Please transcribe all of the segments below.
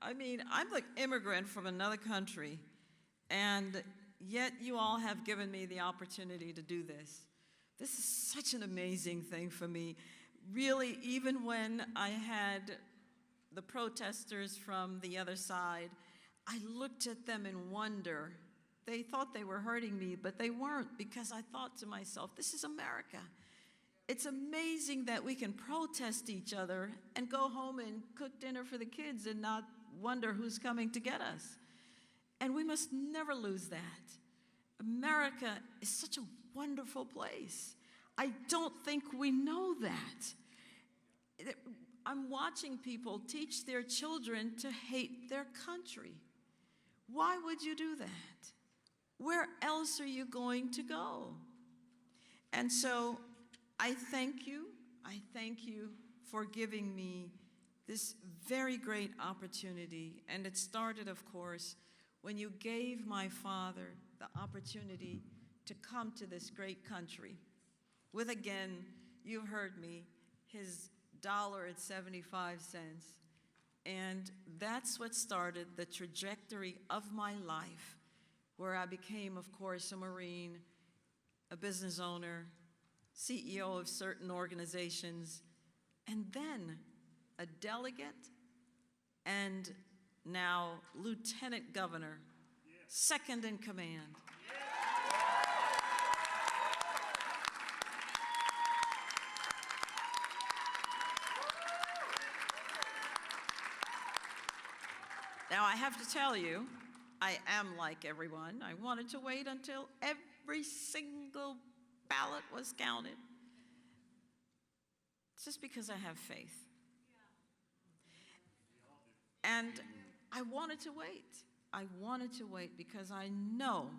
I mean, I'm the immigrant from another country, and yet you all have given me the opportunity to do this. This is such an amazing thing for me. Really, even when I had the protesters from the other side, I looked at them in wonder. They thought they were hurting me, but they weren't, because I thought to myself, this is America. It's amazing that we can protest each other and go home and cook dinner for the kids and not wonder who's coming to get us. And we must never lose that. America is such a wonderful place. I don't think we know that. I'm watching people teach their children to hate their country. Why would you do that? Where else are you going to go? And so I thank you for giving me this very great opportunity. And it started, of course, when you gave my father the opportunity to come to this great country with, again, you heard me, his $1.75. And that's what started the trajectory of my life, where I became, of course, a Marine, a business owner, CEO of certain organizations, and then a delegate, and now lieutenant governor, second in command. Now, I have to tell you, I am like everyone. I wanted to wait until every single ballot was counted. It's just because I have faith. And I wanted to wait. I wanted to wait because I know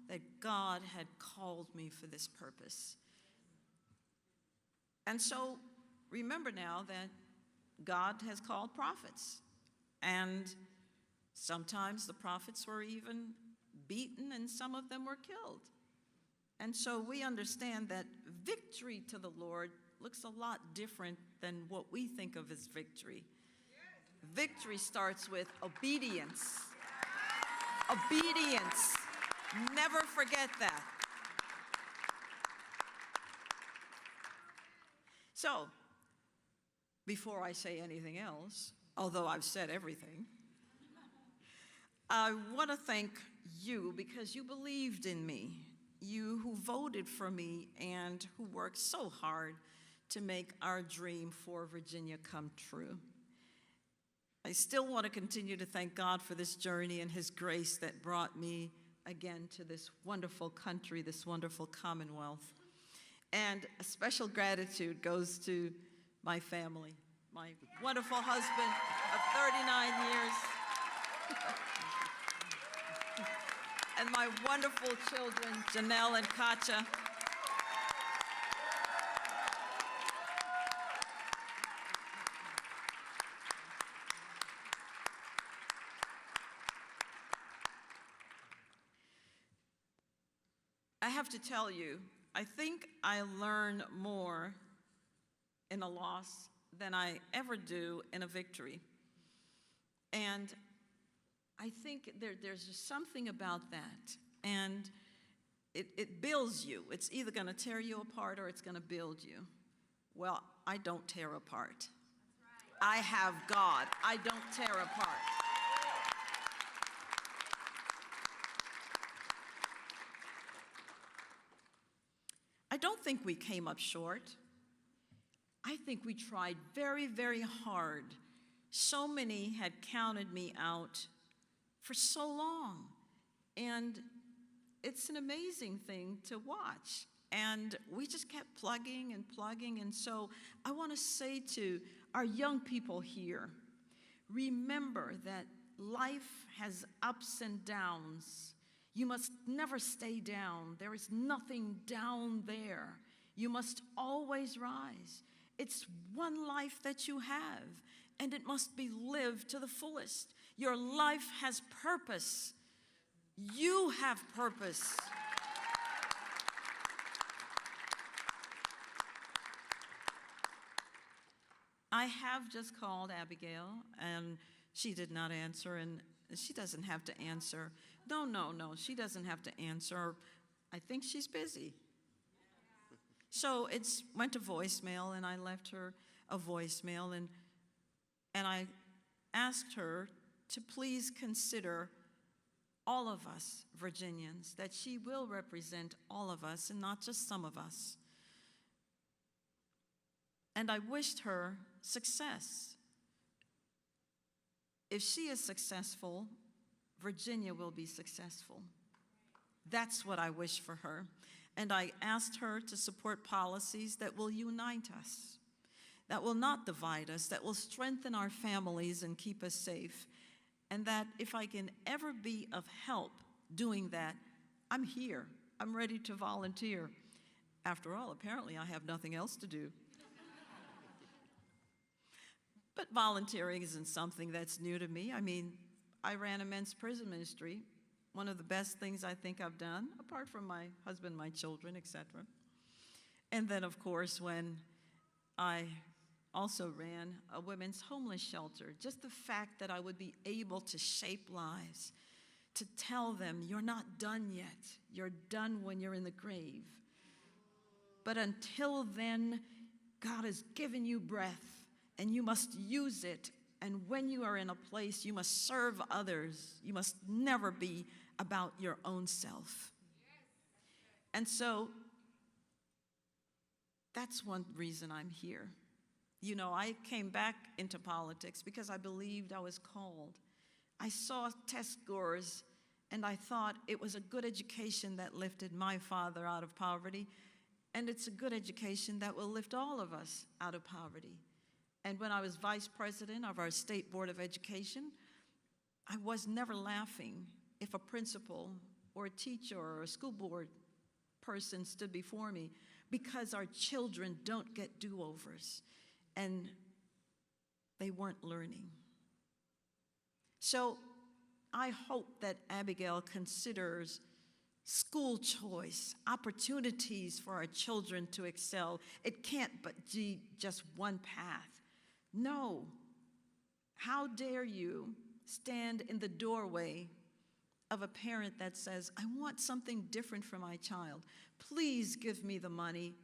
that God had called me for this purpose. And so remember now that God has called prophets. And sometimes the prophets were even beaten and some of them were killed. And so we understand that victory to the Lord looks a lot different than what we think of as victory. Victory starts with obedience. Obedience. Never forget that. So, before I say anything else, although I've said everything, I want to thank you because you believed in me. You who voted for me and who worked so hard to make our dream for Virginia come true. I still want to continue to thank God for this journey and his grace that brought me again to this wonderful country, this wonderful Commonwealth. And a special gratitude goes to my family, my wonderful husband of 39 years, and my wonderful children, Janelle and Katja. I have to tell you, I think I learn more in a loss than I ever do in a victory. And I think there's just something about that. And it builds you. It's either going to tear you apart or it's going to build you. Well, I don't tear apart. I have God. I don't tear apart. I don't think we came up short. I think we tried very, very hard. So many had counted me out for so long. And it's an amazing thing to watch. And we just kept plugging and plugging. And so I want to say to our young people here, remember that life has ups and downs. You must never stay down. There is nothing down there. You must always rise. It's one life that you have, and it must be lived to the fullest. Your life has purpose. You have purpose. I have just called Abigail and she did not answer, and she doesn't have to answer. No, no, no, she doesn't have to answer. I think she's busy. So it went to voicemail, and I left her a voicemail, and I asked her to please consider all of us Virginians, that she will represent all of us and not just some of us. And I wished her success. If she is successful, Virginia will be successful. That's what I wish for her. And I asked her to support policies that will unite us, that will not divide us, that will strengthen our families and keep us safe. And that if I can ever be of help doing that, I'm here. I'm ready to volunteer. After all, apparently I have nothing else to do. But volunteering isn't something that's new to me. I mean, I ran a men's prison ministry, one of the best things I think I've done, apart from my husband, my children, etc. And then, of course, when I also ran a women's homeless shelter, just the fact that I would be able to shape lives, to tell them, you're not done yet. You're done when you're in the grave. But until then, God has given you breath, and you must use it. And when you are in a place, you must serve others. You must never be about your own self. And so that's one reason I'm here. You know, I came back into politics because I believed I was called. I saw test scores, and I thought it was a good education that lifted my father out of poverty, and it's a good education that will lift all of us out of poverty. And when I was vice president of our State Board of Education, I was never laughing if a principal or a teacher or a school board person stood before me, because our children don't get do-overs, and they weren't learning. So I hope that Abigail considers school choice, opportunities for our children to excel. It can't but be just one path. No. How dare you stand in the doorway of a parent that says, I want something different for my child. Please give me the money.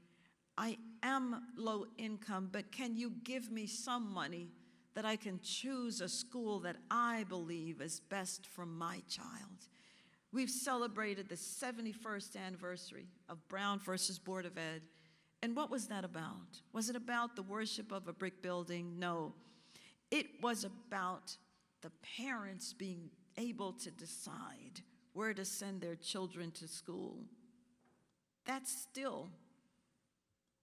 I am low income, but can you give me some money that I can choose a school that I believe is best for my child? We've celebrated the 71st anniversary of Brown versus Board of Ed. And what was that about? Was it about the worship of a brick building? No. It was about the parents being able to decide where to send their children to school. That's still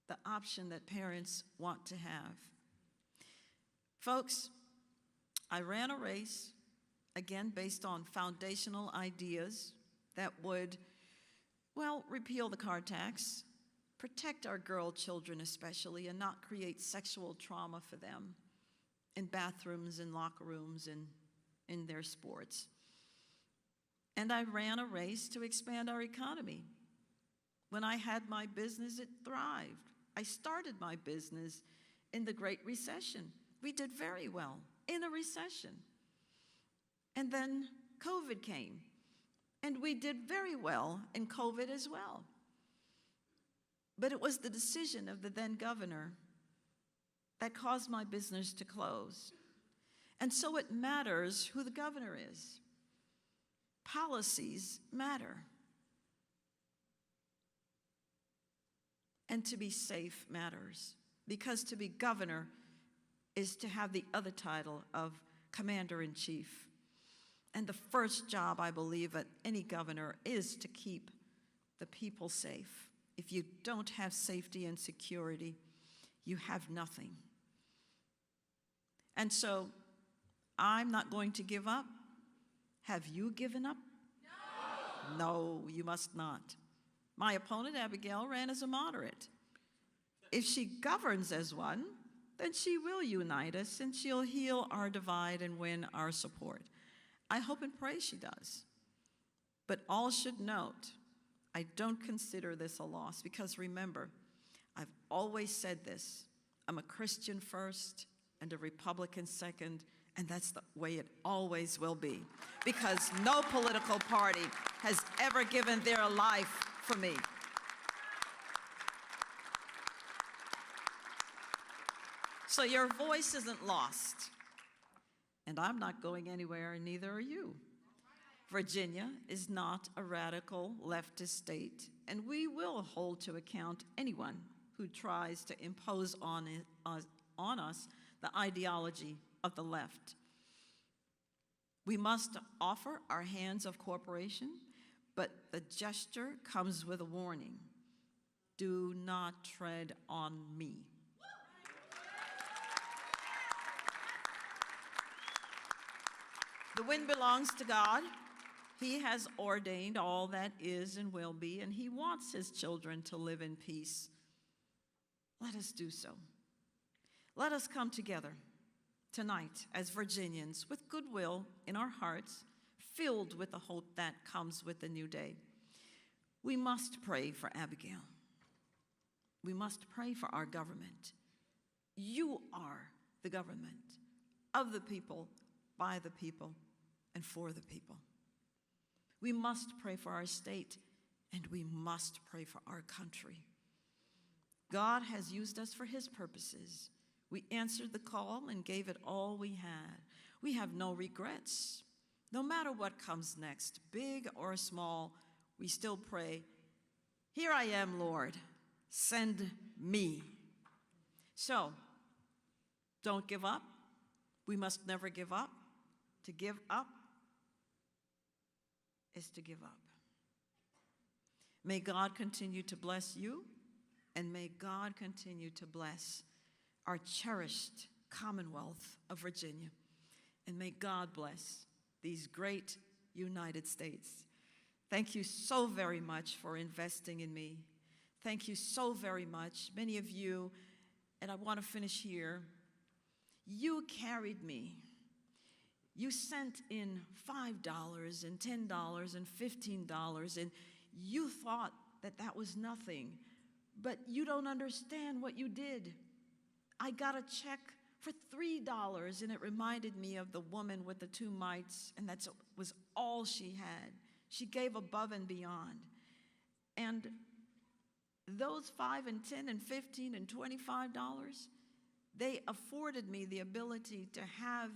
the option that parents want to have. Folks, I ran a race, again, based on foundational ideas that would, well, repeal the car tax, protect our girl children especially, and not create sexual trauma for them in bathrooms and locker rooms and in their sports. And I ran a race to expand our economy. When I had my business, it thrived. I started my business in the Great Recession. We did very well in a recession. And then COVID came, and we did very well in COVID as well. But it was the decision of the then governor that caused my business to close. And so it matters who the governor is. Policies matter. And to be safe matters, because to be governor is to have the other title of commander-in-chief. And the first job, I believe, of any governor is to keep the people safe. If you don't have safety and security, you have nothing. And so I'm not going to give up. Have you given up? No. No, you must not. My opponent, Abigail, ran as a moderate. If she governs as one, then she will unite us, and she'll heal our divide and win our support. I hope and pray she does. But all should note, I don't consider this a loss, because remember, I've always said this: I'm a Christian first and a Republican second, And that's the way it always will be, because no political party has ever given their life for me. So your voice isn't lost. And I'm not going anywhere, and neither are you. Virginia is not a radical leftist state, and we will hold to account anyone who tries to impose on us the ideology of the left. We must offer our hands of cooperation, but the gesture comes with a warning. Do not tread on me. The wind belongs to God. He has ordained all that is and will be, and he wants his children to live in peace. Let us do so. Let us come together tonight as Virginians with goodwill in our hearts, filled with the hope that comes with the new day. We must pray for Abigail. We must pray for our government. You are the government of the people, by the people, and for the people. We must pray for our state, and we must pray for our country. God has used us for his purposes. We answered the call and gave it all we had. We have no regrets. No matter what comes next, big or small, we still pray, "Here I am, Lord, send me." So, don't give up. We must never give up. To give up is to give up. May God continue to bless you, and may God continue to bless our cherished Commonwealth of Virginia. And may God bless these great United States. Thank you so very much for investing in me. Thank you so very much. Many of you, and I want to finish here, you carried me. You sent in $5 and $10 and $15, and you thought that that was nothing, but you don't understand what you did. I got a check for $3, and it reminded me of the woman with the 2 mites, and that was all she had. She gave above and beyond. And those $5 and $10 and $15 and $25, they afforded me the ability to have,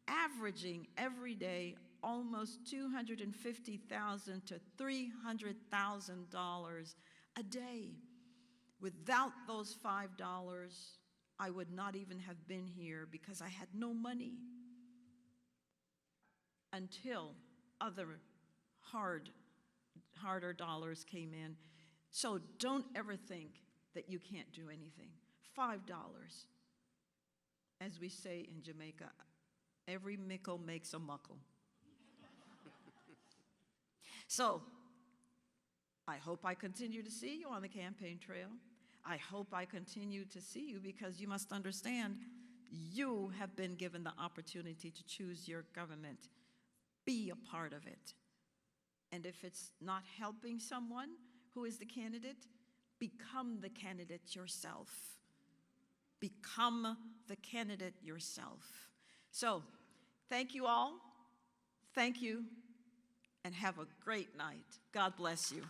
averaging every day, almost $250,000 to $300,000 a day. Without those $5, I would not even have been here because I had no money until other harder dollars came in. So don't ever think that you can't do anything. $5, as we say in Jamaica, every mickle makes a muckle. So I hope I continue to see you on the campaign trail. I hope I continue to see you, because you must understand, you have been given the opportunity to choose your government. Be a part of it. And if it's not helping someone who is the candidate, become the candidate yourself. Become the candidate yourself. So, thank you all. Thank you, and have a great night. God bless you.